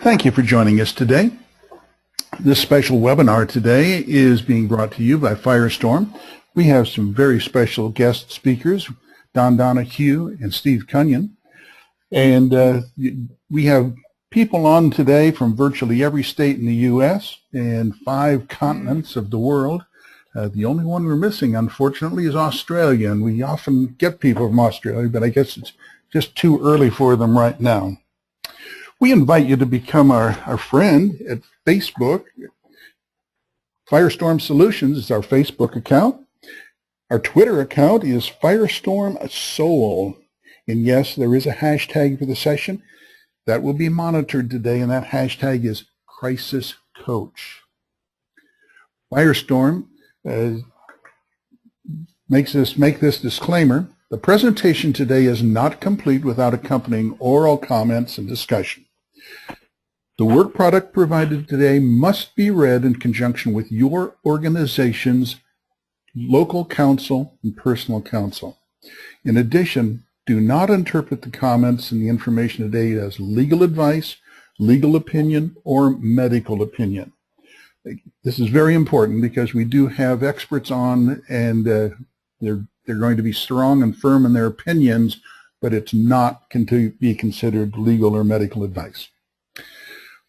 Thank you for joining us today. This special webinar today is being brought to you by Firestorm. We have some very special guest speakers, Donahue and Steve Cunnion. And we have people on today from virtually every state in the U.S. and 5 continents of the world. The only one we're missing, unfortunately, is Australia, and we often get people from Australia, but I guess it's just too early for them right now. We invite you to become our friend at Facebook. Firestorm Solutions is our Facebook account. Our Twitter account is Firestorm Soul. And yes, there is a hashtag for the session that will be monitored today, and that hashtag is Crisis Coach. Firestorm make this disclaimer. The presentation today is not complete without accompanying oral comments and discussion. The work product provided today must be read in conjunction with your organization's local counsel and personal counsel. In addition, do not interpret the comments and the information today as legal advice, legal opinion, or medical opinion. This is very important because we do have experts on, and they're going to be strong and firm in their opinions, but it's not to be considered legal or medical advice.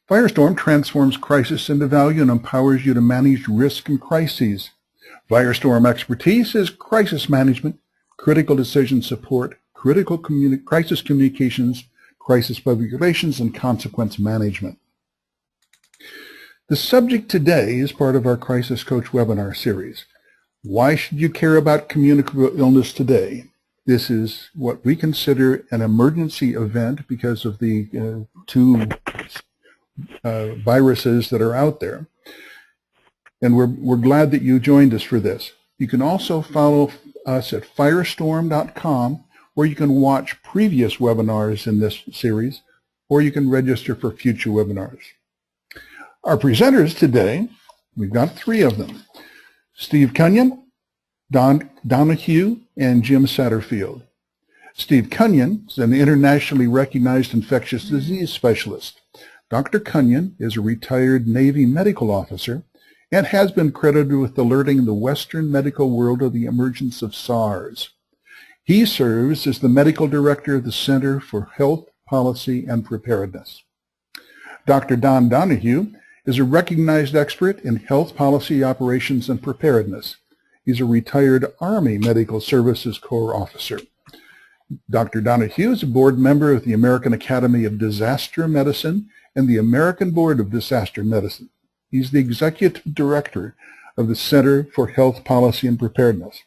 Firestorm transforms crisis into value and empowers you to manage risk and crises. Firestorm expertise is crisis management, critical decision support, critical crisis communications, crisis public relations, and consequence management. The subject today is part of our Crisis Coach webinar series. Why should you care about communicable illness today? This is what we consider an emergency event because of the 2 viruses that are out there. And we're glad that you joined us for this. You can also follow us at firestorm.com, where you can watch previous webinars in this series, or you can register for future webinars. Our presenters today, we've got 3 of them: Steve Cunnion, Donahue, and Jim Satterfield. Steve Cunnion is an internationally recognized infectious disease specialist. Dr. Cunnion is a retired Navy medical officer and has been credited with alerting the Western medical world of the emergence of SARS. He serves as the medical director of the Center for Health Policy and Preparedness. Dr. Donahue is a recognized expert in health policy operations and preparedness. He's a retired Army Medical Services Corps officer. Dr. Donahue is a board member of the American Academy of Disaster Medicine and the American Board of Disaster Medicine. He's the executive director of the Center for Health Policy and Preparedness.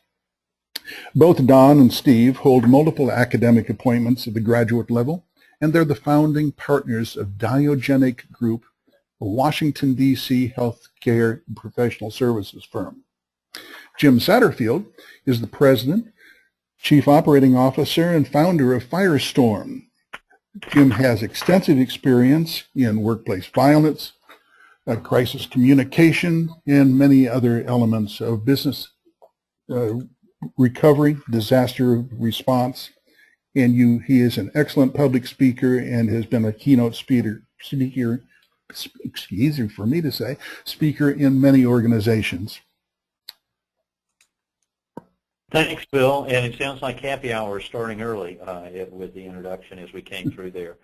Both Don and Steve hold multiple academic appointments at the graduate level, and they're the founding partners of Diogenic Group, a Washington, D.C. healthcare and professional services firm. Jim Satterfield is the president, chief operating officer, and founder of Firestorm. Jim has extensive experience in workplace violence, crisis communication, and many other elements of business recovery, disaster response. And he is an excellent public speaker and has been a keynote speaker, easy for me to say, speaker in many organizations. Thanks, Bill. And it sounds like happy hour is starting early with the introduction as we came through there.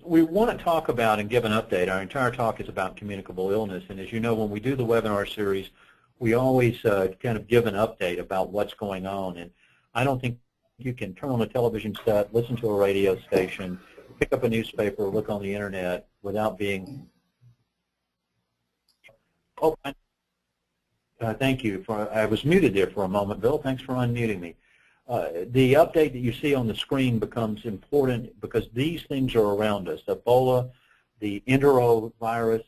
We want to talk about and give an update. Our entire talk is about communicable illness. And as you know, when we do the webinar series, we always kind of give an update about what's going on. And I don't think you can turn on a television set, listen to a radio station, pick up a newspaper, look on the internet without being... Oh, thank you. I was muted there for a moment, Bill. Thanks for unmuting me. The update that you see on the screen becomes important because these things are around us. Ebola, the Enterovirus,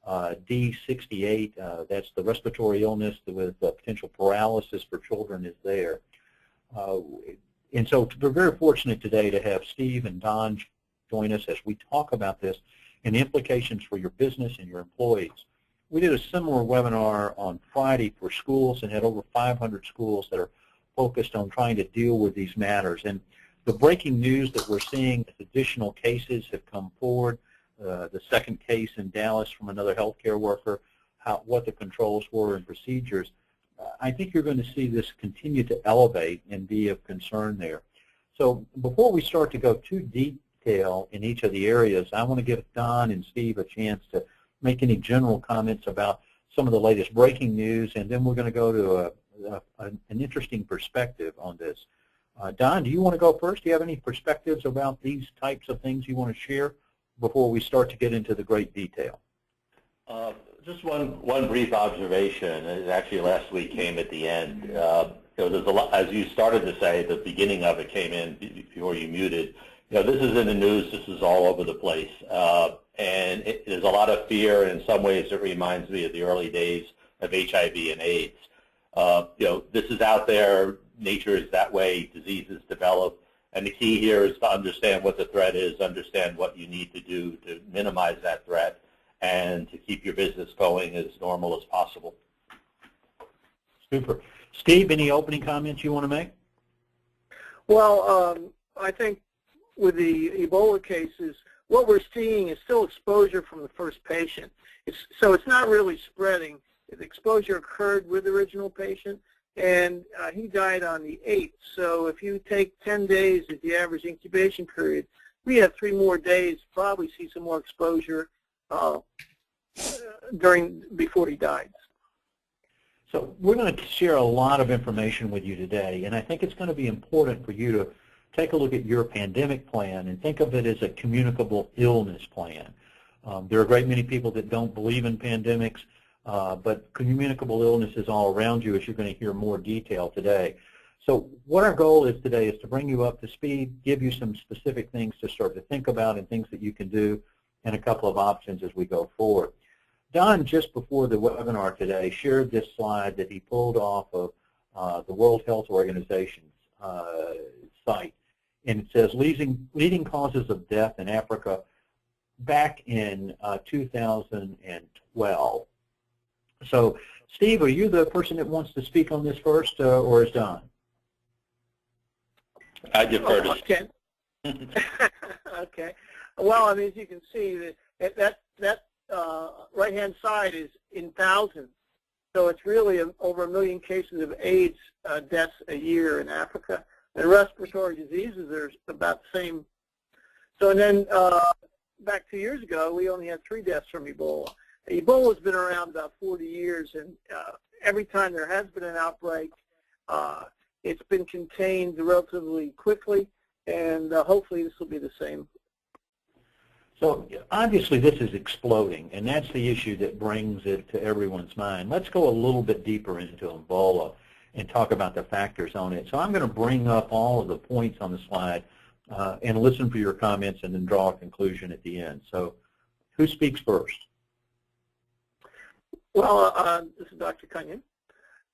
D68, that's the respiratory illness with potential paralysis for children, is there. And so we're very fortunate today to have Steve and Don join us as we talk about this and the implications for your business and your employees. We did a similar webinar on Friday for schools and had over 500 schools that are focused on trying to deal with these matters. And the breaking news that we're seeing is additional cases have come forward. the second case in Dallas from another healthcare worker, what the controls were and procedures, I think you're going to see this continue to elevate and be of concern there. So before we start to go too detail in each of the areas, I want to give Don and Steve a chance to make any general comments about some of the latest breaking news, and then we're going to go to an interesting perspective on this. Don, do you want to go first? Do you have any perspectives about these types of things you want to share before we start to get into the great detail? Just one brief observation. Actually, last week came at the end. There's a lot, as you started to say, the beginning of it came in before you muted. This is in the news. This is all over the place, and there's a lot of fear. In some ways, it reminds me of the early days of HIV and AIDS. This is out there. Nature is that way. Diseases develop, and the key here is to understand what the threat is, understand what you need to do to minimize that threat, and to keep your business going as normal as possible. Super. Steve, any opening comments you want to make? Well, I think with the Ebola cases, what we're seeing is still exposure from the first patient. So it's not really spreading. The exposure occurred with the original patient, and he died on the 8th. So if you take 10 days as the average incubation period, we have 3 more days to probably see some more exposure before he died. So we're going to share a lot of information with you today, and I think it's going to be important for you to take a look at your pandemic plan and think of it as a communicable illness plan. There are a great many people that don't believe in pandemics, but communicable illness is all around you, as you're going to hear more detail today. So what our goal is today is to bring you up to speed, give you some specific things to start to think about and things that you can do, and a couple of options as we go forward. Don, just before the webinar today, shared this slide that he pulled off of the World Health Organization's site, and it says leading causes of death in Africa back in 2012. So, Steve, are you the person that wants to speak on this first, or is Don? I defer to Okay. Okay. Well, I mean, as you can see, that right-hand side is in thousands. So it's really over 1 million cases of AIDS deaths a year in Africa. And respiratory diseases are about the same. So and then back 2 years ago, we only had 3 deaths from Ebola. Ebola's been around about 40 years, and every time there has been an outbreak, it's been contained relatively quickly, and hopefully this will be the same. So obviously this is exploding, and that's the issue that brings it to everyone's mind. Let's go a little bit deeper into Ebola and talk about the factors on it. So I'm going to bring up all of the points on the slide and listen for your comments and then draw a conclusion at the end. So who speaks first? Well, this is Dr. Cunnion.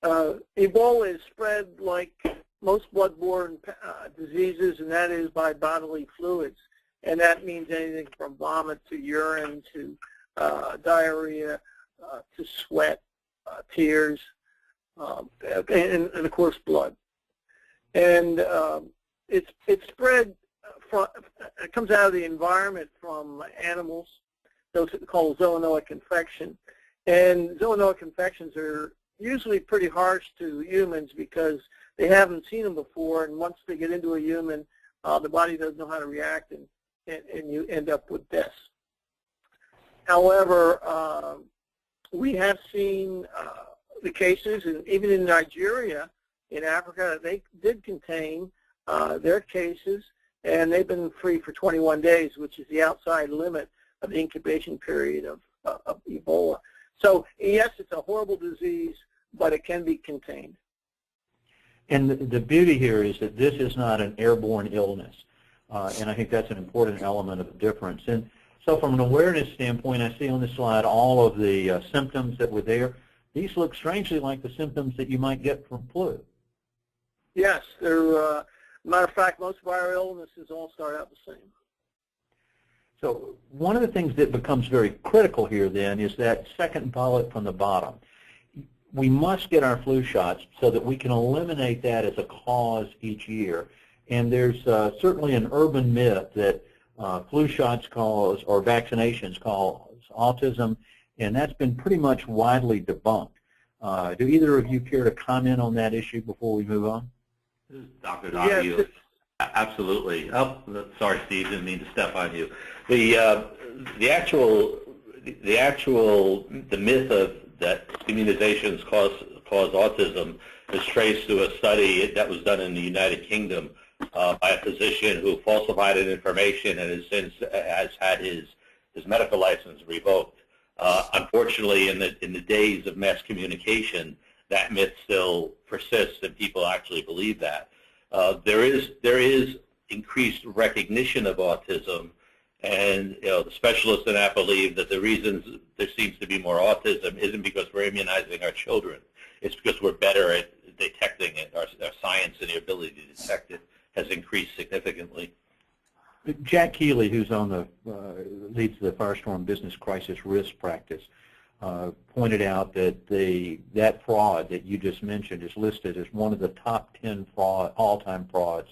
Ebola is spread like most blood-borne diseases, and that is by bodily fluids. And that means anything from vomit to urine to diarrhea to sweat, tears, and of course blood. And it's spread from, it comes out of the environment from animals, those called zoonotic infection. And zoonotic infections are usually pretty harsh to humans because they haven't seen them before, and once they get into a human, the body doesn't know how to react, and you end up with deaths. However, we have seen the cases, and even in Nigeria, in Africa, they did contain their cases, and they've been free for 21 days, which is the outside limit of the incubation period of Ebola. So, yes, it's a horrible disease, but it can be contained. And the beauty here is that this is not an airborne illness. And I think that's an important element of the difference. And so from an awareness standpoint, I see on this slide all of the symptoms that were there. These look strangely like the symptoms that you might get from flu. Yes. They're, matter of fact, most viral illnesses all start out the same. So one of the things that becomes very critical here then is that second bullet from the bottom. We must get our flu shots so that we can eliminate that as a cause each year. And there's certainly an urban myth that Flu shots cause, or vaccinations cause autism, and that's been pretty much widely debunked. Do either of you care to comment on that issue before we move on? This is Dr. Donahue. Yes. Absolutely. Oh, sorry, Steve, didn't mean to step on you. The myth of that immunizations cause autism is traced to a study that was done in the United Kingdom by a physician who falsified information and has since had his medical license revoked. Unfortunately, in the days of mass communication, that myth still persists, and people actually believe that. There is increased recognition of autism, and the specialists in that believe that the reasons there seems to be more autism isn't because we're immunizing our children. It's because we're better at detecting it. Our science and the ability to detect it has increased significantly. Jack Keeley, who's on the leads the Firestorm Business Crisis Risk Practice, pointed out that that fraud that you just mentioned is listed as one of the top 10 all-time frauds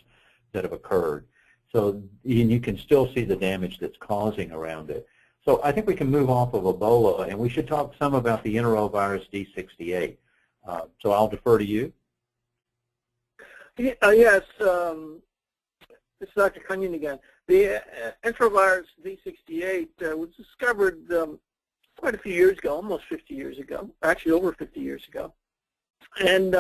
that have occurred. So you can still see the damage that's causing around it. So I think we can move off of Ebola, and we should talk some about the Enterovirus D68. So I'll defer to you. Yes, this is Dr. Cunnion again. The Enterovirus D68 was discovered quite a few years ago, almost 50 years ago, actually over 50 years ago. And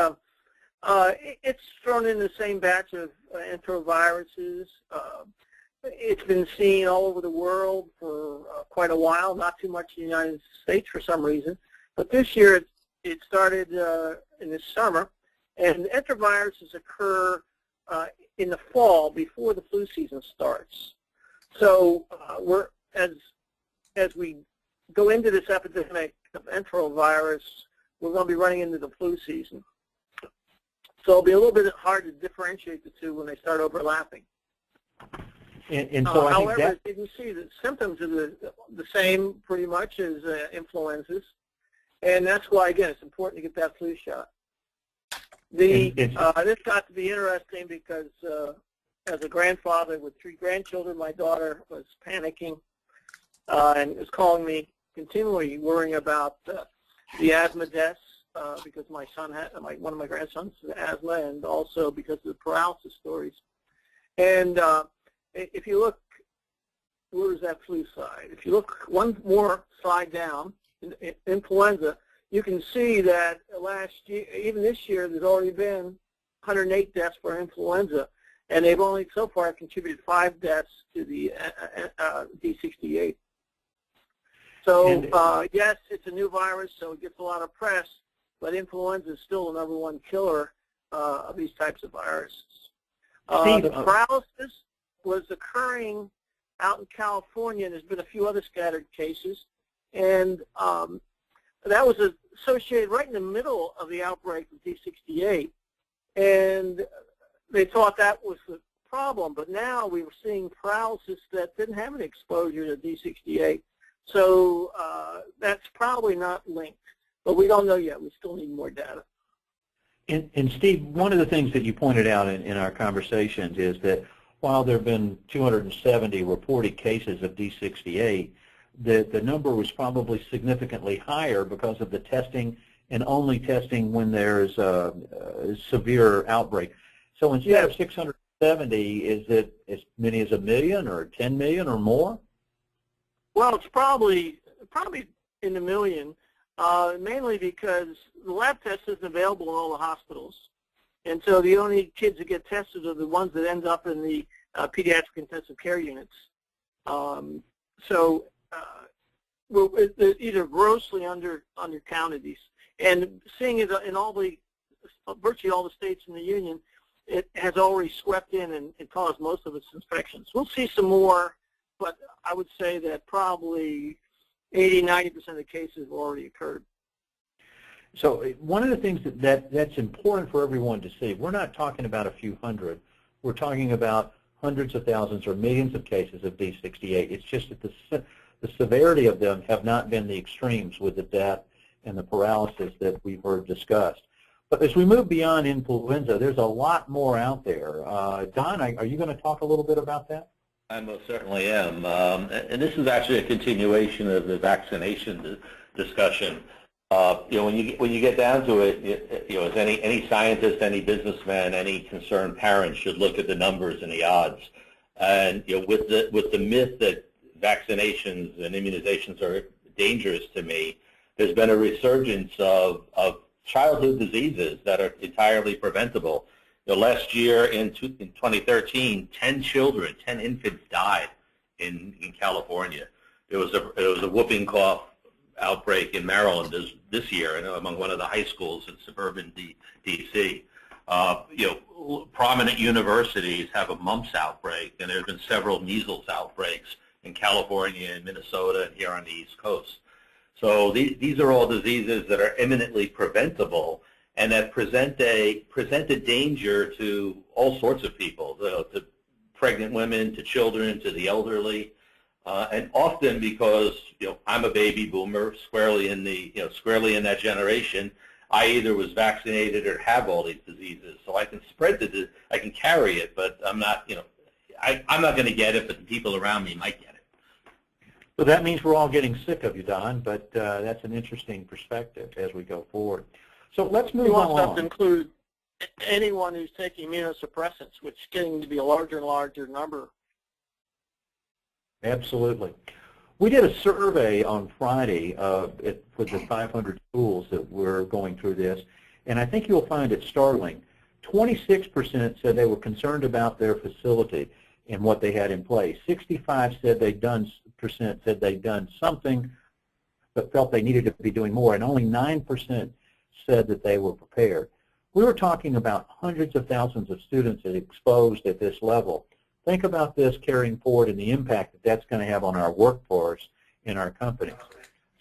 it's thrown in the same batch of enteroviruses. It's been seen all over the world for quite a while, not too much in the United States for some reason. But this year it started in the summer, and enteroviruses occur in the fall before the flu season starts. So as we go into this epidemic of enterovirus, we're going to be running into the flu season. So it'll be a little bit hard to differentiate the two when they start overlapping. And so however, you can see the symptoms are the same pretty much as influenzas, and that's why, again, it's important to get that flu shot. This got to be interesting because as a grandfather with 3 grandchildren, my daughter was panicking and was calling me continually, worrying about the asthma deaths because my son had, one of my grandsons had asthma, and also because of the paralysis stories. And if you look, where's that flu side? If you look one more slide down, in influenza, you can see that last year, even this year, there's already been 108 deaths for influenza, and they've only so far contributed 5 deaths to the D68. So yes, it's a new virus, so it gets a lot of press, but influenza is still the #1 killer of these types of viruses. The paralysis was occurring out in California, and there's been a few other scattered cases, and that was associated right in the middle of the outbreak of D68, and they thought that was the problem, but now we were seeing paralysis that didn't have an exposure to D68, so that's probably not linked, but we don't know yet. We still need more data. And Steve, one of the things that you pointed out in our conversations is that while there have been 270 reported cases of D68, the number was probably significantly higher because of the testing and only testing when there's a severe outbreak. So instead of 670, is it as many as 1 million or 10 million or more? Well, it's probably in the million, mainly because the lab test isn't available in all the hospitals. And so the only kids that get tested are the ones that end up in the pediatric intensive care units. We're either grossly undercounted these. And seeing it in virtually all the states in the union, it has already swept in and caused most of its infections. We'll see some more, but I would say that probably 80–90% of the cases have already occurred. So one of the things that's important for everyone to see, we're not talking about a few hundred. We're talking about hundreds of thousands or millions of cases of D68. It's just that the severity of them have not been the extremes with the death and the paralysis that we've heard discussed. But as we move beyond influenza, there's a lot more out there. Don, are you going to talk a little bit about that? I most certainly am. And this is actually a continuation of the vaccination discussion. When you get down to it, as any scientist, any businessman, any concerned parent should look at the numbers and the odds. And with the myth that vaccinations and immunizations are dangerous to me, there's been a resurgence of childhood diseases that are entirely preventable. Last year in 2013, 10 infants died in California. There was a whooping cough outbreak in Maryland this year, among one of the high schools in suburban D.C. Prominent universities have a mumps outbreak, and there have been several measles outbreaks in California and Minnesota and here on the East Coast. So these are all diseases that are eminently preventable and that present a danger to all sorts of people, to pregnant women, to children, to the elderly, and often because I'm a baby boomer, squarely in that generation. I either was vaccinated or have all these diseases, so I can I can carry it, but I'm not I'm not going to get it, but the people around me might get it. So that means we're all getting sick of you, Don, but that's an interesting perspective as we go forward. So let's move on. You also have to include anyone who's taking immunosuppressants, which is getting to be a larger and larger number. Absolutely. We did a survey on Friday with the 500 schools that were going through this, and I think you'll find it startling. 26% said they were concerned about their facility and what they had in place. 65% said they'd done something but felt they needed to be doing more, and only 9% said that they were prepared. We were talking about hundreds of thousands of students that are exposed at this level. Think about this carrying forward and the impact that that's going to have on our workforce in our companies.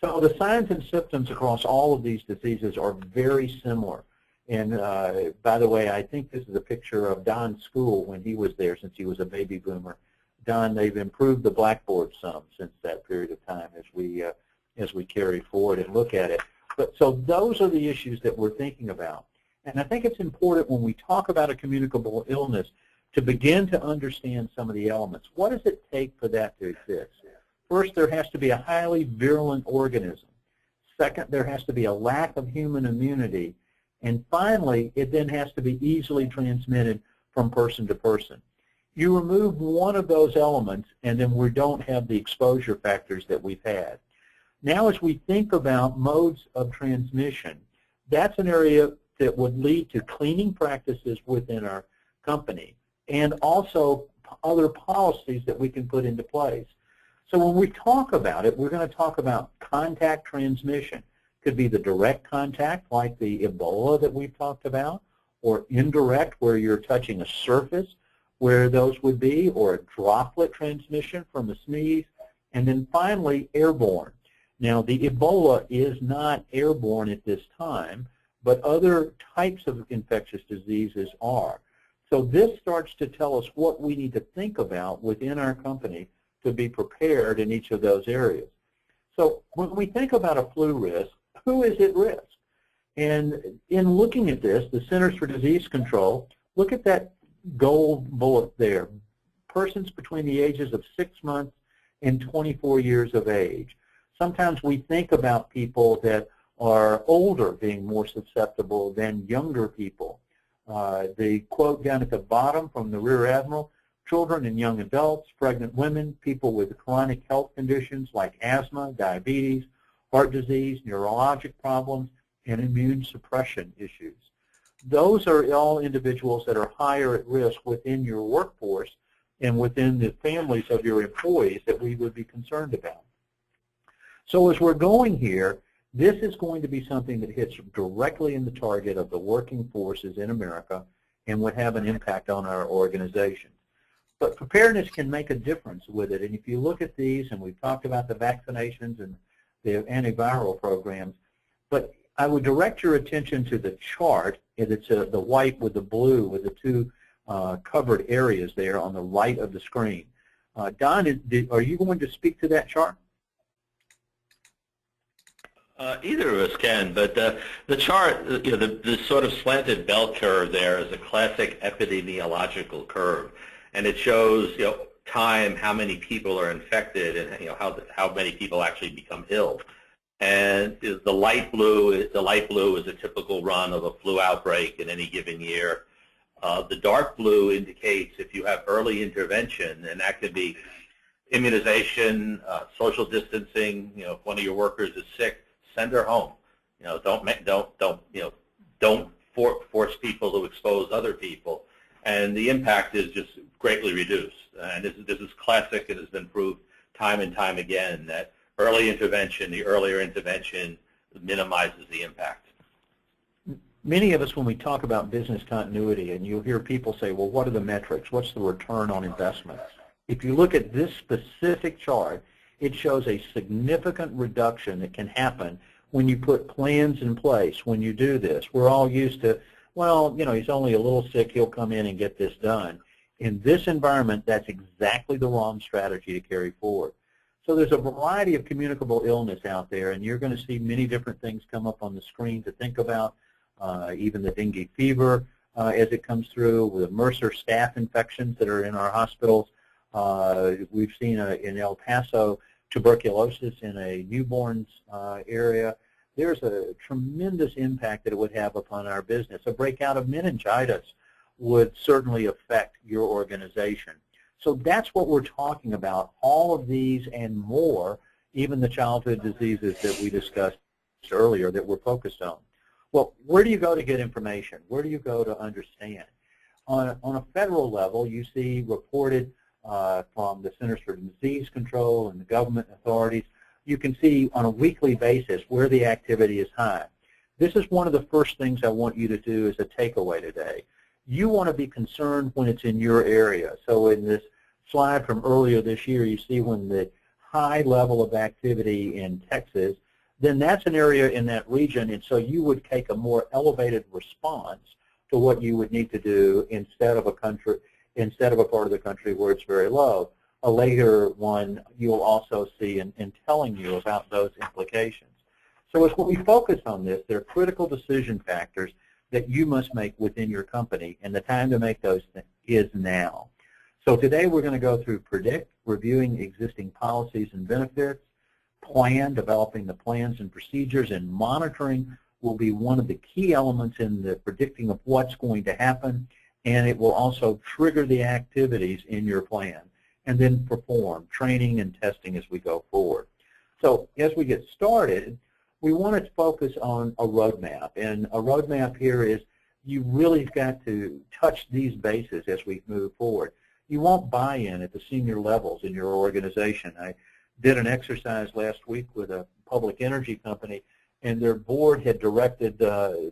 So the signs and symptoms across all of these diseases are very similar. And by the way, I think this is a picture of Don's school when he was there, since he was a baby boomer. Don, they've improved the blackboard some since that period of time as we carry forward and look at it. But so those are the issues that we're thinking about. And I think it's important when we talk about a communicable illness to begin to understand some of the elements. What does it take for that to exist? First, there has to be a highly virulent organism. Second, there has to be a lack of human immunity. And finally, it then has to be easily transmitted from person to person. You remove one of those elements, and then we don't have the exposure factors that we've had. Now, as we think about modes of transmission, that's an area that would lead to cleaning practices within our company and also other policies that we can put into place. So when we talk about it, we're going to talk about contact transmission. Could be the direct contact, like the Ebola that we've talked about, or indirect, where you're touching a surface where those would be, or a droplet transmission from a sneeze, and then finally airborne. Now, the Ebola is not airborne at this time, but other types of infectious diseases are. So this starts to tell us what we need to think about within our company to be prepared in each of those areas. So when we think about a flu risk, who is at risk? And in looking at this, the Centers for Disease Control, look at that gold bullet there, persons between the ages of 6 months and 24 years of age. Sometimes we think about people that are older being more susceptible than younger people. The quote down at the bottom from the Rear Admiral, children and young adults, pregnant women, people with chronic health conditions like asthma, diabetes, heart disease, neurologic problems, and immune suppression issues. Those are all individuals that are higher at risk within your workforce and within the families of your employees that we would be concerned about. So as we're going here, this is going to be something that hits directly in the target of the working forces in America and would have an impact on our organizations. But preparedness can make a difference with it. And if you look at these, and we've talked about the vaccinations and the antiviral programs, but I would direct your attention to the chart, and it's the white with the blue with the two covered areas there on the right of the screen. Don, are you going to speak to that chart? Either of us can, but the chart, the sort of slanted bell curve there is a classic epidemiological curve, and it shows, time how many people are infected and how many people actually become ill. And the light blue is a typical run of a flu outbreak in any given year. The dark blue indicates if you have early intervention, and that could be immunization, social distancing. If one of your workers is sick, send her home. Don't force people to expose other people, and the impact is just greatly reduced. And this is classic. It has been proved time and time again that early intervention, the earlier intervention, minimizes the impact. Many of us, when we talk about business continuity, and you'll hear people say, well, what are the metrics? What's the return on investment? If you look at this specific chart, it shows a significant reduction that can happen when you put plans in place, when you do this. We're all used to, well, he's only a little sick, he'll come in and get this done. In this environment, that's exactly the wrong strategy to carry forward. So there's a variety of communicable illness out there, and you're going to see many different things come up on the screen to think about, even the dengue fever as it comes through, with MRSA staph infections that are in our hospitals. We've seen in El Paso tuberculosis in a newborns area. There's a tremendous impact that it would have upon our business. A breakout of meningitis would certainly affect your organization. So that's what we're talking about, all of these and more, even the childhood diseases that we discussed earlier that we're focused on. Well, where do you go to get information? Where do you go to understand? On a federal level, you see reported from the Centers for Disease Control and the government authorities, you can see on a weekly basis where the activity is high. This is one of the first things I want you to do as a takeaway today. You want to be concerned when it's in your area. So in this slide from earlier this year, you see when the high level of activity in Texas, then that's an area in that region, and so you would take a more elevated response to what you would need to do instead of a part of the country where it's very low. A later one you'll also see in telling you about those implications. So as we focus on this, there are critical decision factors that you must make within your company, and the time to make those is now. So today we're going to go through predict, reviewing existing policies and benefits, plan, developing the plans and procedures, and monitoring will be one of the key elements in the predicting of what's going to happen, and it will also trigger the activities in your plan, and then perform training and testing as we go forward. So as we get started, we want to focus on a roadmap, and a roadmap here is you really got to touch these bases as we move forward. You won't buy in at the senior levels in your organization. I did an exercise last week with a public energy company, and their board had directed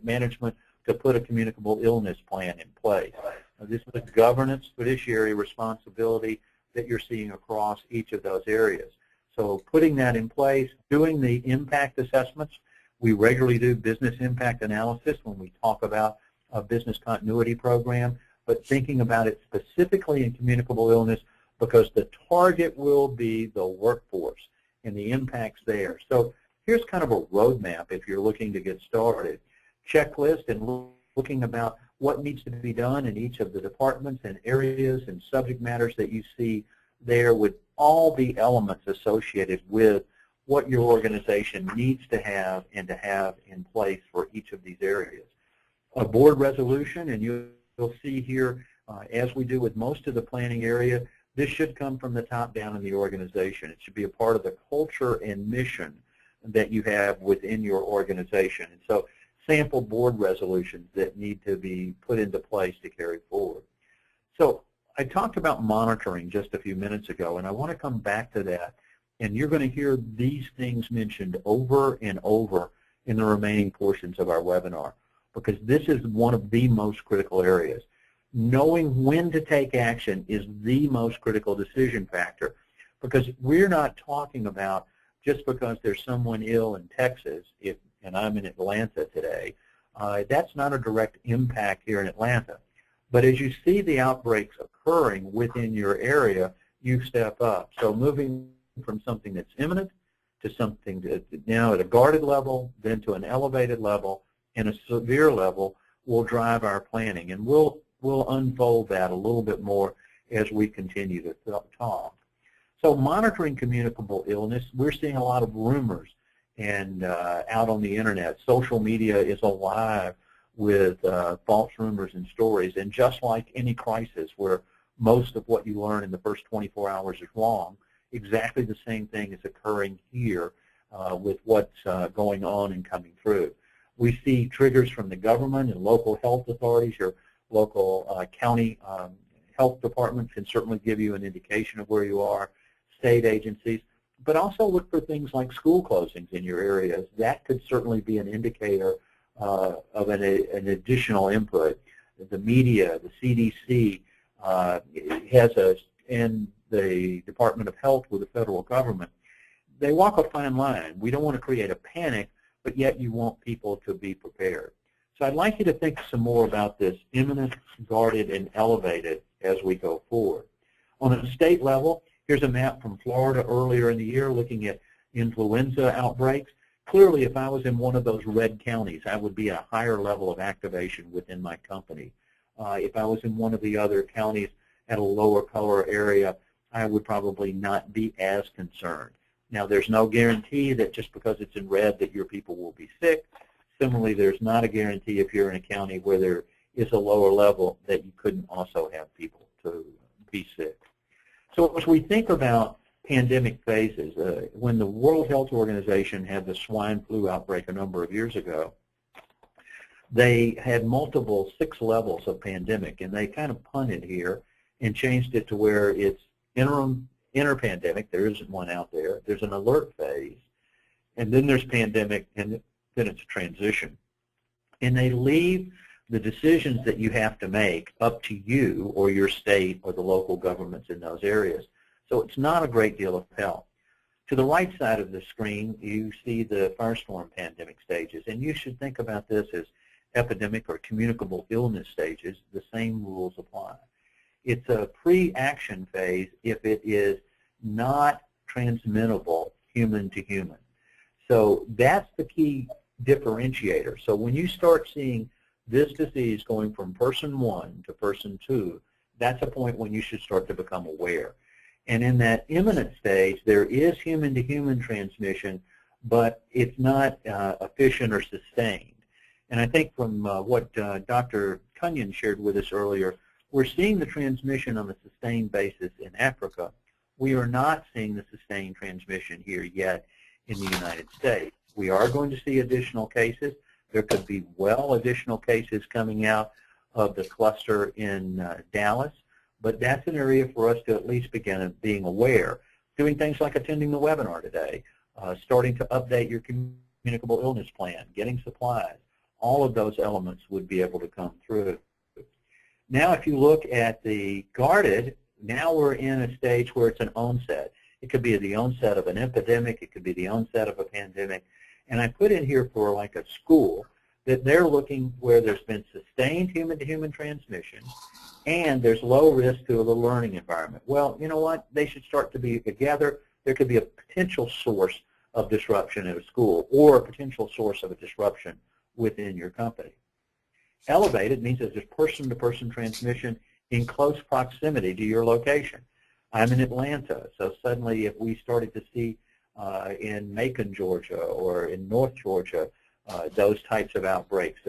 management to put a communicable illness plan in place. This is a governance fiduciary responsibility that you're seeing across each of those areas. So putting that in place, doing the impact assessments. We regularly do business impact analysis when we talk about a business continuity program, but thinking about it specifically in communicable illness because the target will be the workforce and the impacts there. So here's kind of a roadmap if you're looking to get started. Checklist and looking about what needs to be done in each of the departments and areas and subject matters that you see there would all be elements associated with what your organization needs to have and to have in place for each of these areas. A board resolution, and you'll see here, as we do with most of the planning area, this should come from the top down in the organization. It should be a part of the culture and mission that you have within your organization. And so sample board resolutions that need to be put into place to carry forward. So I talked about monitoring just a few minutes ago, and I want to come back to that. And you're going to hear these things mentioned over and over in the remaining portions of our webinar, because this is one of the most critical areas. Knowing when to take action is the most critical decision factor, because we're not talking about just because there's someone ill in Texas, and I'm in Atlanta today, that's not a direct impact here in Atlanta. But as you see the outbreaks occurring within your area, you step up. So moving from something that's imminent to something that now at a guarded level, then to an elevated level, and a severe level will drive our planning. And we'll unfold that a little bit more as we continue to talk. So monitoring communicable illness, we're seeing a lot of rumors and out on the internet. Social media is alive with false rumors and stories, and just like any crisis where most of what you learn in the first 24 hours is wrong, exactly the same thing is occurring here with what's going on and coming through. We see triggers from the government and local health authorities. Your local county health department can certainly give you an indication of where you are, state agencies, but also look for things like school closings in your areas. That could certainly be an indicator of an additional input. The media, the CDC, and the Department of Health with the federal government, they walk a fine line. We don't want to create a panic, but yet you want people to be prepared. So I'd like you to think some more about this: imminent, guarded, and elevated as we go forward. On a state level, here's a map from Florida earlier in the year looking at influenza outbreaks. Clearly, if I was in one of those red counties, I would be at a higher level of activation within my company. If I was in one of the other counties at a lower color area, I would probably not be as concerned. Now, there's no guarantee that just because it's in red that your people will be sick. Similarly, there's not a guarantee if you're in a county where there is a lower level that you couldn't also have people to be sick. So as we think about pandemic phases, when the World Health Organization had the swine flu outbreak a number of years ago, they had multiple 6 levels of pandemic, and they kind of punted here and changed it to where it's interpandemic. There isn't one out there. There's an alert phase, and then there's pandemic, and then it's a transition. And they leave the decisions that you have to make up to you or your state or the local governments in those areas. So it's not a great deal of help. To the right side of the screen, you see the Firestorm pandemic stages, and you should think about this as epidemic or communicable illness stages. The same rules apply. It's a pre-action phase if it is not transmittable human to human. So that's the key differentiator. So when you start seeing this disease going from person 1 to person 2, that's a point when you should start to become aware. And in that imminent stage, there is human-to-human transmission, but it's not efficient or sustained. And I think from what Dr. Cunnion shared with us earlier, we're seeing the transmission on a sustained basis in Africa. We are not seeing the sustained transmission here yet in the United States. We are going to see additional cases. There could be additional cases coming out of the cluster in Dallas, but that's an area for us to at least begin being aware, doing things like attending the webinar today, starting to update your communicable illness plan, getting supplies. All of those elements would be able to come through. Now, if you look at the guarded, now we're in a stage where it's an onset. It could be the onset of an epidemic. It could be the onset of a pandemic. And I put in here for like a school that they're looking where there's been sustained human-to-human transmission and there's low risk to the learning environment. Well, you know what? They should start to be together. There could be a potential source of disruption at a school or a potential source of a disruption within your company. Elevated means that there's person-to-person transmission in close proximity to your location. I'm in Atlanta, so suddenly if we started to see in Macon, Georgia, or in North Georgia, those types of outbreaks,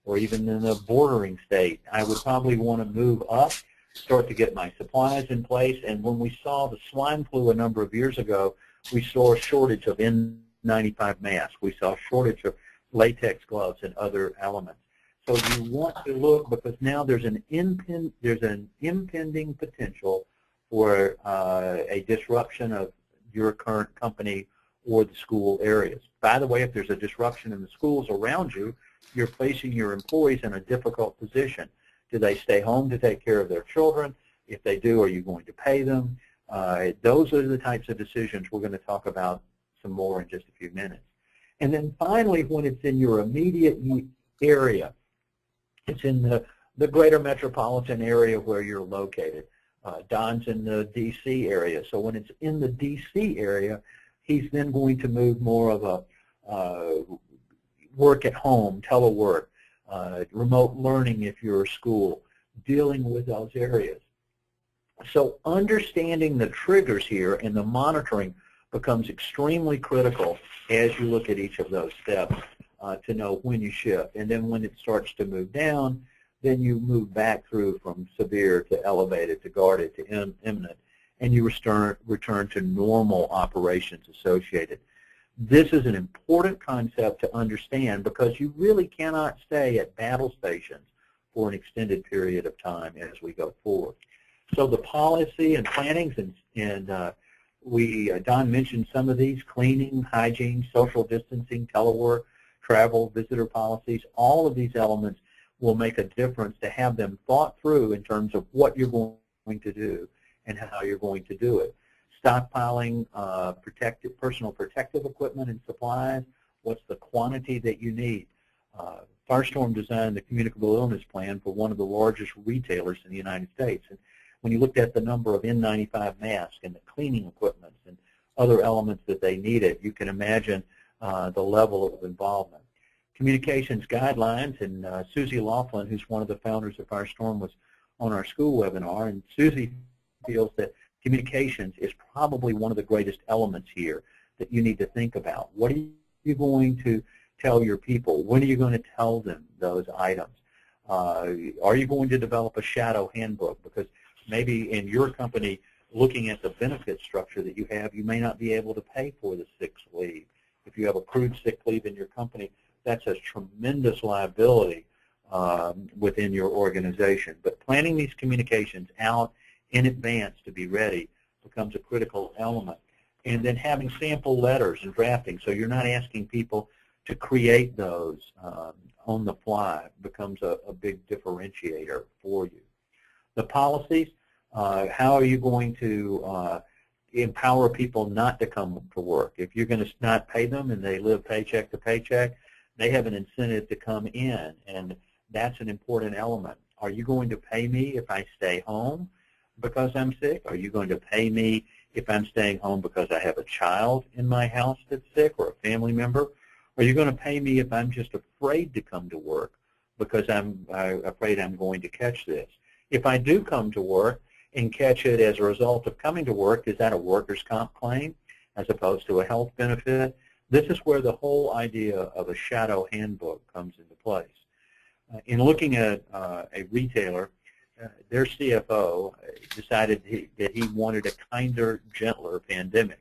or even in a bordering state, I would probably want to move up, start to get my supplies in place. And when we saw the swine flu a number of years ago, we saw a shortage of N95 masks. We saw a shortage of latex gloves and other elements. So you want to look, because now there's an impending potential for a disruption of your current company or the school areas. By the way, if there's a disruption in the schools around you, you're placing your employees in a difficult position. Do they stay home to take care of their children? If they do, are you going to pay them? Those are the types of decisions we're going to talk about some more in just a few minutes. And then finally, when it's in your immediate area, it's in the greater metropolitan area where you're located. Don's in the D.C. area, so when it's in the D.C. area, he's then going to move more of a work at home, telework, remote learning if you're a school, dealing with those areas. So understanding the triggers here and the monitoring becomes extremely critical as you look at each of those steps to know when you shift. And then when it starts to move down, then you move back through from severe to elevated to guarded to imminent, and you return to normal operations associated. This is an important concept to understand because you really cannot stay at battle stations for an extended period of time as we go forward. So the policy and plannings, and Don mentioned some of these: cleaning, hygiene, social distancing, telework, travel, visitor policies. All of these elements will make a difference to have them thought through in terms of what you're going to do and how you're going to do it. Stockpiling personal protective equipment and supplies. What's the quantity that you need? Firestorm designed the Communicable Illness Plan for one of the largest retailers in the United States. And when you looked at the number of N95 masks and the cleaning equipment and other elements that they needed, you can imagine the level of involvement. Communications guidelines, and Susie Laughlin, who's one of the founders of Firestorm, was on our school webinar, and Susie feels that communications is probably one of the greatest elements here that you need to think about. What are you going to tell your people? When are you going to tell them those items? Are you going to develop a shadow handbook? Because maybe in your company, looking at the benefit structure that you have, you may not be able to pay for the sick leave. If you have accrued sick leave in your company, that's a tremendous liability within your organization. But planning these communications out in advance to be ready becomes a critical element. And then having sample letters and drafting, so you're not asking people to create those on the fly, becomes a big differentiator for you. The policies, how are you going to empower people not to come to work? If you're going to not pay them and they live paycheck to paycheck, they have an incentive to come in, and that's an important element. Are you going to pay me if I stay home because I'm sick? Are you going to pay me if I'm staying home because I have a child in my house that's sick or a family member? Are you going to pay me if I'm just afraid to come to work because I'm afraid I'm going to catch this? If I do come to work and catch it as a result of coming to work, is that a workers' comp claim as opposed to a health benefit? This is where the whole idea of a shadow handbook comes into place. In looking at a retailer, their CFO decided that he wanted a kinder, gentler pandemic.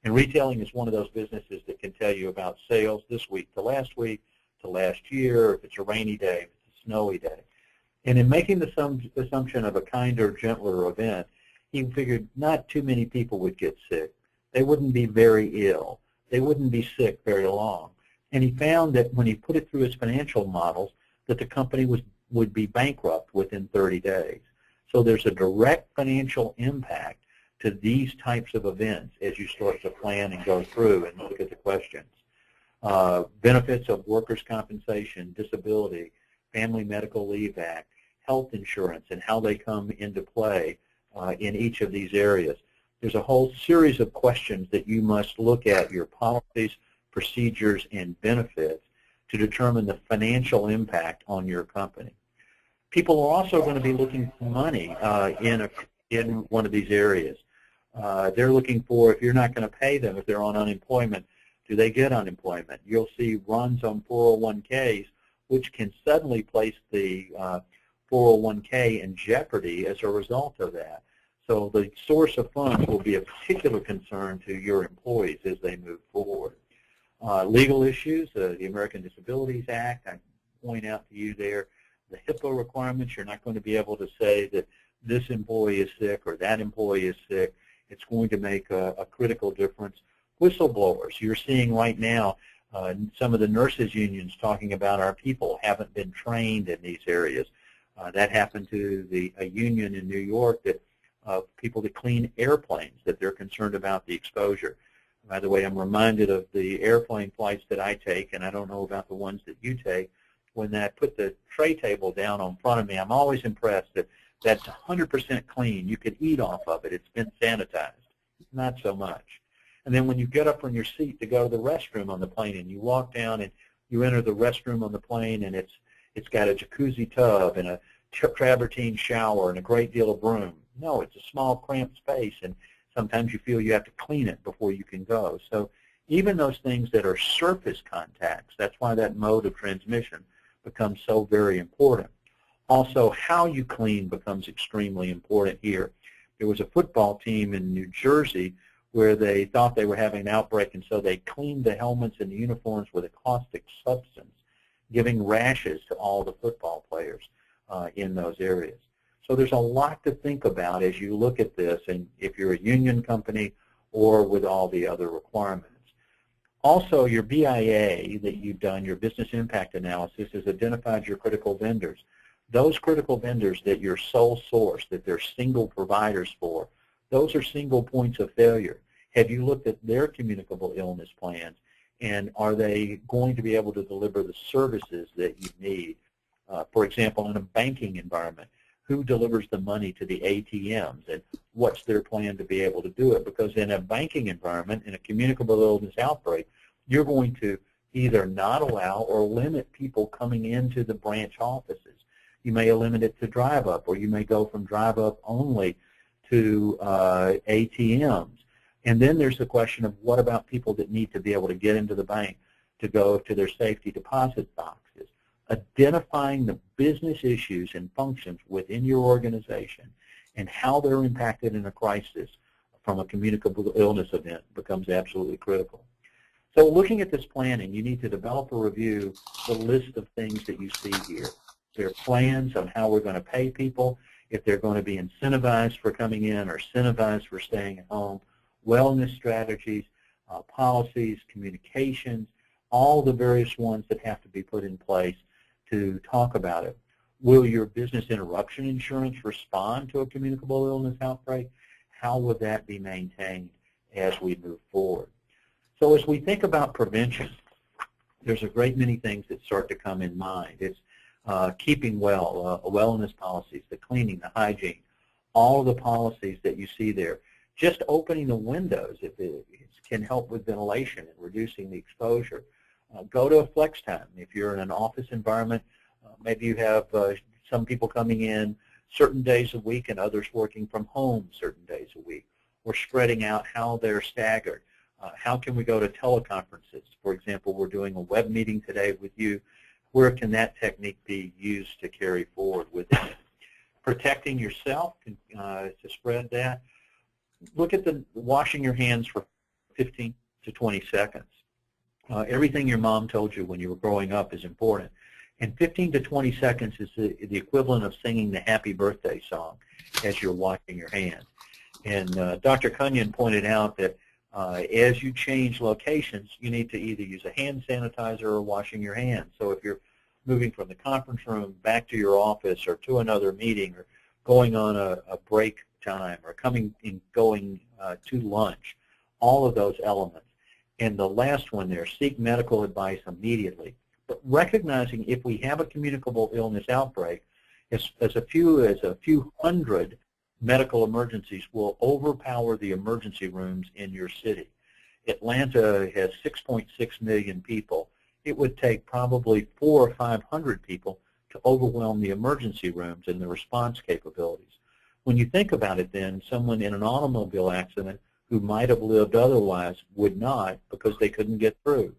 And retailing is one of those businesses that can tell you about sales this week to last year, if it's a rainy day, if it's a snowy day. And in making the assumption of a kinder, gentler event, he figured not too many people would get sick. They wouldn't be very ill. They wouldn't be sick very long. And he found that when he put it through his financial models, that the company would be bankrupt within 30 days. So there's a direct financial impact to these types of events as you start to plan and go through and look at the questions. Benefits of workers' compensation, disability, Family Medical Leave Act, health insurance, and how they come into play in each of these areas. There's a whole series of questions that you must look at your policies, procedures, and benefits to determine the financial impact on your company. People are also going to be looking for money in one of these areas. They're looking for, if you're not going to pay them, if they're on unemployment, do they get unemployment? You'll see runs on 401ks, which can suddenly place the 401k in jeopardy as a result of that. So the source of funds will be a particular concern to your employees as they move forward. Legal issues, the American Disabilities Act, I point out to you there, the HIPAA requirements. You're not going to be able to say that this employee is sick or that employee is sick. It's going to make a critical difference. Whistleblowers, you're seeing right now some of the nurses unions talking about our people haven't been trained in these areas. That happened to a union in New York that people that clean airplanes, that they're concerned about the exposure. By the way, I'm reminded of the airplane flights that I take, and I don't know about the ones that you take. When I put the tray table down in front of me, I'm always impressed that that's 100% clean. You could eat off of it. It's been sanitized. Not so much. And then when you get up from your seat to go to the restroom on the plane and you walk down and you enter the restroom on the plane and it's got a jacuzzi tub and a travertine shower and a great deal of broom. No, it's a small, cramped space, and sometimes you feel you have to clean it before you can go. So even those things that are surface contacts, that's why that mode of transmission becomes so very important. Also, how you clean becomes extremely important here. There was a football team in New Jersey where they thought they were having an outbreak, and so they cleaned the helmets and the uniforms with a caustic substance, giving rashes to all the football players in those areas. So there's a lot to think about as you look at this, and if you're a union company or with all the other requirements. Also, your BIA that you've done, your business impact analysis, has identified your critical vendors. Those critical vendors that you're sole source, that they're single providers for, those are single points of failure. Have you looked at their communicable illness plans, and are they going to be able to deliver the services that you need? For example, in a banking environment, who delivers the money to the ATMs, and what's their plan to be able to do it? Because in a banking environment, in a communicable illness outbreak, you're going to either not allow or limit people coming into the branch offices. You may limit it to drive-up, or you may go from drive-up only to ATMs. And then there's the question of what about people that need to be able to get into the bank to go to their safety deposit boxes. Identifying the business issues and functions within your organization and how they're impacted in a crisis from a communicable illness event becomes absolutely critical. So looking at this planning, you need to develop or review the list of things that you see here. There are plans on how we're going to pay people, if they're going to be incentivized for coming in or incentivized for staying at home, wellness strategies, policies, communications, all the various ones that have to be put in place to talk about it. Will your business interruption insurance respond to a communicable illness outbreak? How would that be maintained as we move forward? So as we think about prevention, there's a great many things that start to come in mind. It's keeping well, wellness policies, the cleaning, the hygiene, all of the policies that you see there. Just opening the windows if it can help with ventilation and reducing the exposure. Go to a flex time. If you're in an office environment, maybe you have some people coming in certain days a week and others working from home certain days a week. We're spreading out how they're staggered. How can we go to teleconferences? For example, we're doing a web meeting today with you. Where can that technique be used to carry forward with it? Protecting yourself to spread that. Look at the washing your hands for 15 to 20 seconds. Everything your mom told you when you were growing up is important. And 15 to 20 seconds is the equivalent of singing the happy birthday song as you're washing your hands. And Dr. Cunnion pointed out that as you change locations, you need to either use a hand sanitizer or washing your hands. So if you're moving from the conference room back to your office or to another meeting or going on a break time or coming and going to lunch, all of those elements. And the last one there, seek medical advice immediately. But recognizing if we have a communicable illness outbreak, as few as a few hundred medical emergencies will overpower the emergency rooms in your city. Atlanta has 6.6 million people. It would take probably 400 or 500 people to overwhelm the emergency rooms and the response capabilities. When you think about it then, someone in an automobile accident who might have lived otherwise would not because they couldn't get through.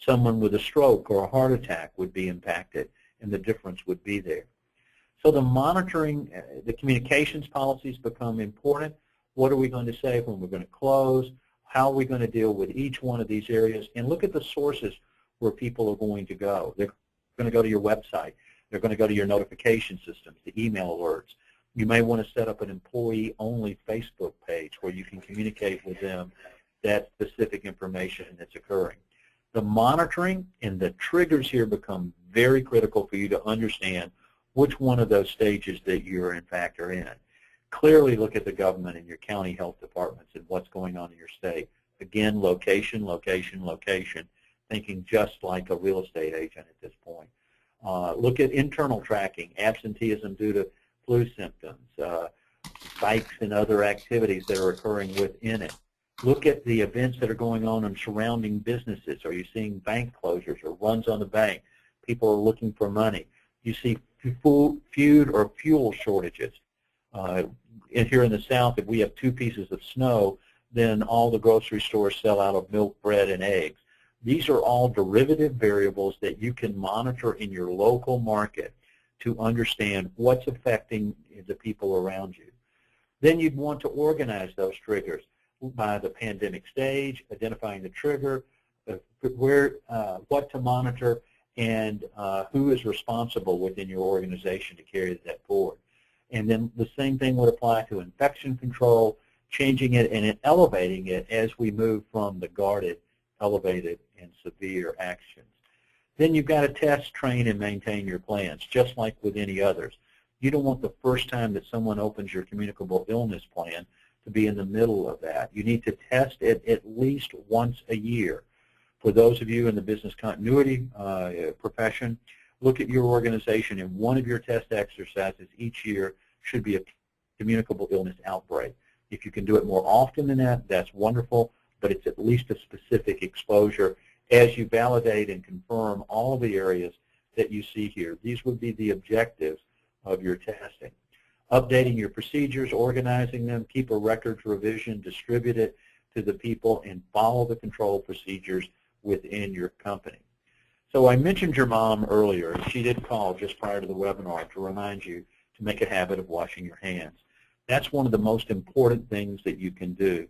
Someone with a stroke or a heart attack would be impacted, and the difference would be there. So the monitoring, the communications policies become important. What are we going to say when we're going to close? How are we going to deal with each one of these areas? And look at the sources where people are going to go. They're going to go to your website. They're going to go to your notification systems, the email alerts. You may want to set up an employee-only Facebook page where you can communicate with them that specific information that's occurring. The monitoring and the triggers here become very critical for you to understand which one of those stages that you're in fact are in. Clearly look at the government and your county health departments and what's going on in your state. Again, location, location, location, thinking just like a real estate agent at this point. Look at internal tracking, absenteeism due to flu symptoms, spikes and other activities that are occurring within it. Look at the events that are going on in surrounding businesses. Are you seeing bank closures or runs on the bank? People are looking for money. You see food or fuel shortages. Here in the South, if we have 2 pieces of snow, then all the grocery stores sell out of milk, bread, and eggs. These are all derivative variables that you can monitor in your local market to understand what's affecting the people around you. Then you'd want to organize those triggers by the pandemic stage, identifying the trigger, what to monitor, and who is responsible within your organization to carry that forward. And then the same thing would apply to infection control, changing it and elevating it as we move from the guarded, elevated, and severe actions. Then you've got to test, train, and maintain your plans, just like with any others. You don't want the first time that someone opens your communicable illness plan to be in the middle of that. You need to test it at least once a year. For those of you in the business continuity profession, look at your organization, and one of your test exercises each year should be a communicable illness outbreak. If you can do it more often than that, that's wonderful, but it's at least a specific exposure as you validate and confirm all the areas that you see here. These would be the objectives of your testing. Updating your procedures, organizing them, keep a records revision, distribute it to the people, and follow the control procedures within your company. So I mentioned your mom earlier. She did call just prior to the webinar to remind you to make a habit of washing your hands. That's one of the most important things that you can do.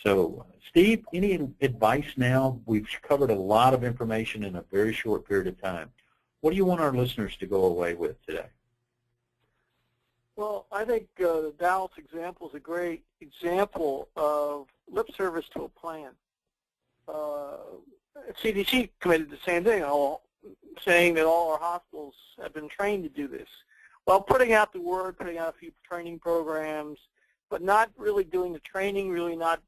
So, Steve, any advice now? We've covered a lot of information in a very short period of time. What do you want our listeners to go away with today? Well, I think the Dallas example is a great example of lip service to a plan. CDC committed the same thing, saying that all our hospitals have been trained to do this. Well, putting out the word, putting out a few training programs, but not really doing the training, really not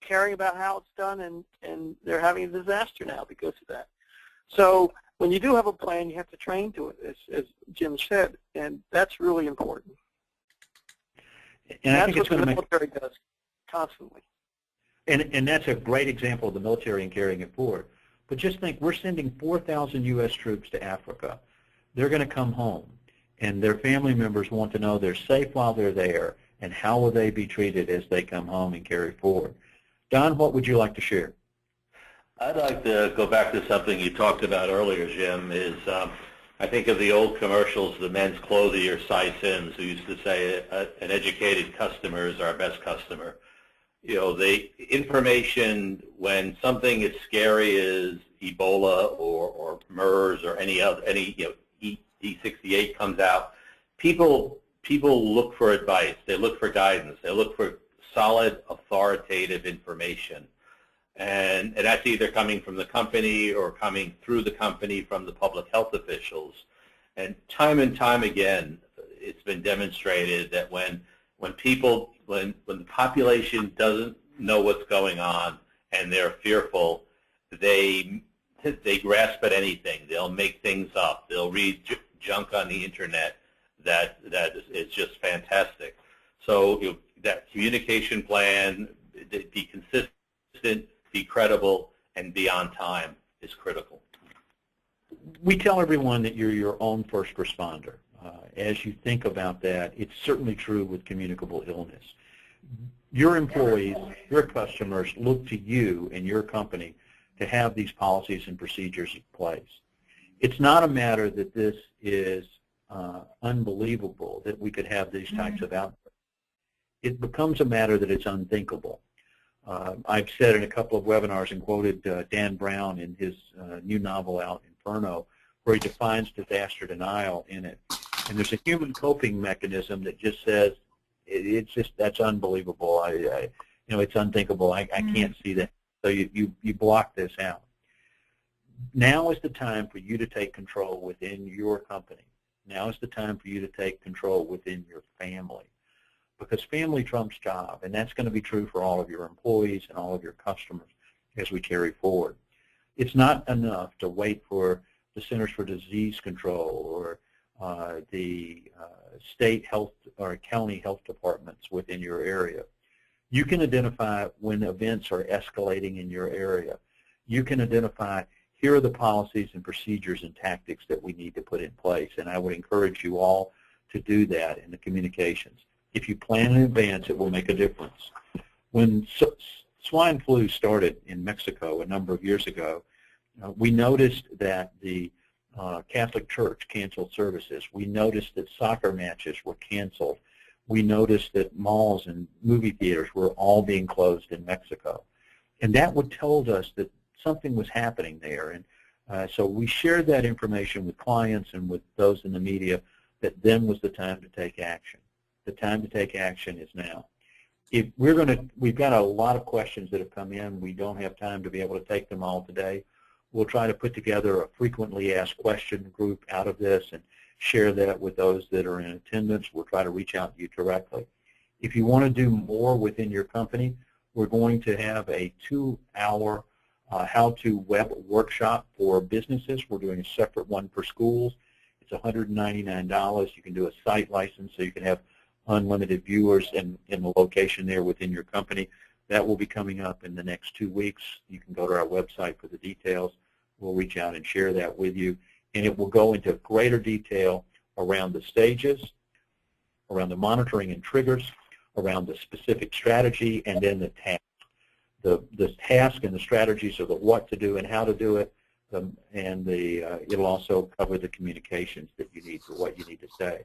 caring about how it's done, and they're having a disaster now because of that. So when you do have a plan, you have to train to it, as Jim said, and that's really important. And I think that's it's what going the to military does constantly. And that's a great example of the military and carrying it forward. But just think, we're sending 4,000 U.S. troops to Africa. They're going to come home, and their family members want to know they're safe while they're there, and how will they be treated as they come home and carry forward. Don, what would you like to share? I'd like to go back to something you talked about earlier, Jim, is I think of the old commercials, the men's clothier, Cy Sims, who used to say, an educated customer is our best customer. You know, the information when something as scary as Ebola or MERS or any E68 comes out, people look for advice, they look for guidance, they look for solid, authoritative information. And that's either coming from the company or coming through the company from the public health officials. And time again, it's been demonstrated that when the population doesn't know what's going on and they're fearful, they grasp at anything. They'll make things up. They'll read junk on the internet that is just fantastic. So that communication plan, be consistent, be credible, and be on time is critical. We tell everyone that you're your own first responder. As you think about that, it's certainly true with communicable illness. Your employees, your customers look to you and your company to have these policies and procedures in place. It's not a matter that this is unbelievable that we could have these types of outbreaks. It becomes a matter that it's unthinkable. I've said in a couple of webinars and quoted Dan Brown in his new novel out, Inferno, where he defines disaster denial in it. And there's a human coping mechanism that just says, that's unbelievable. It's unthinkable. I can't see that. So you block this out. Now is the time for you to take control within your company. Now is the time for you to take control within your family, because family trumps job, and that's going to be true for all of your employees and all of your customers as we carry forward. It's not enough to wait for the Centers for Disease Control or the state health or county health departments within your area. You can identify when events are escalating in your area. You can identify, here are the policies and procedures and tactics that we need to put in place. And I would encourage you all to do that in the communications. If you plan in advance, it will make a difference. When swine flu started in Mexico a number of years ago, we noticed that the Catholic Church canceled services. We noticed that soccer matches were canceled. We noticed that malls and movie theaters were all being closed in Mexico. And that would told us that something was happening there. And so we shared that information with clients and with those in the media that then was the time to take action. The time to take action is now. If we've got a lot of questions that have come in. We don't have time to be able to take them all today. We'll try to put together a frequently asked question group out of this and share that with those that are in attendance. We'll try to reach out to you directly. If you want to do more within your company, we're going to have a 2-hour how-to web workshop for businesses. We're doing a separate one for schools. It's $199. You can do a site license so you can have unlimited viewers in the location there within your company. That will be coming up in the next 2 weeks. You can go to our website for the details. We'll reach out and share that with you. And it will go into greater detail around the stages, around the monitoring and triggers, around the specific strategy, and then the task. The task and the strategies of the what to do and how to do it, it'll also cover the communications that you need for what you need to say.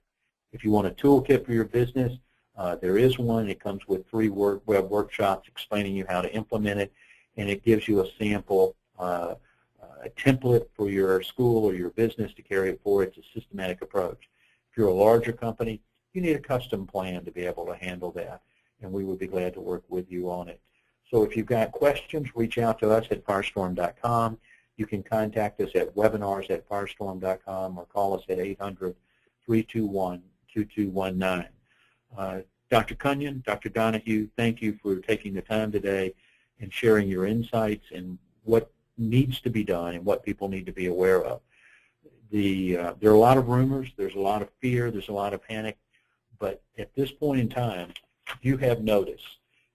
If you want a toolkit for your business, there is one. It comes with 3 web workshops explaining you how to implement it, and it gives you a sample, a template for your school or your business to carry it forward. It's a systematic approach. If you're a larger company, you need a custom plan to be able to handle that, and we would be glad to work with you on it. So if you've got questions, reach out to us at firestorm.com. You can contact us at webinars@firestorm.com or call us at 800-321-2219. Dr. Cunnion, Dr. Donahue, thank you for taking the time today and sharing your insights and what needs to be done and what people need to be aware of. There are a lot of rumors, there's a lot of fear, there's a lot of panic, but at this point in time, you have notice,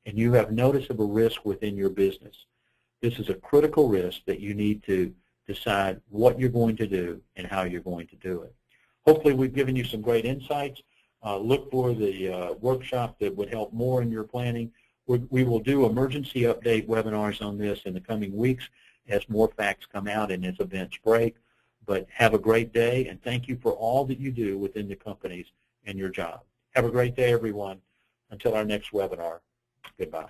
and you have notice of a risk within your business. This is a critical risk that you need to decide what you're going to do and how you're going to do it. Hopefully we've given you some great insights. Look for the workshop that would help more in your planning. We will do emergency update webinars on this in the coming weeks as more facts come out and as events break. But have a great day, and thank you for all that you do within the companies and your job. Have a great day, everyone. Until our next webinar, goodbye.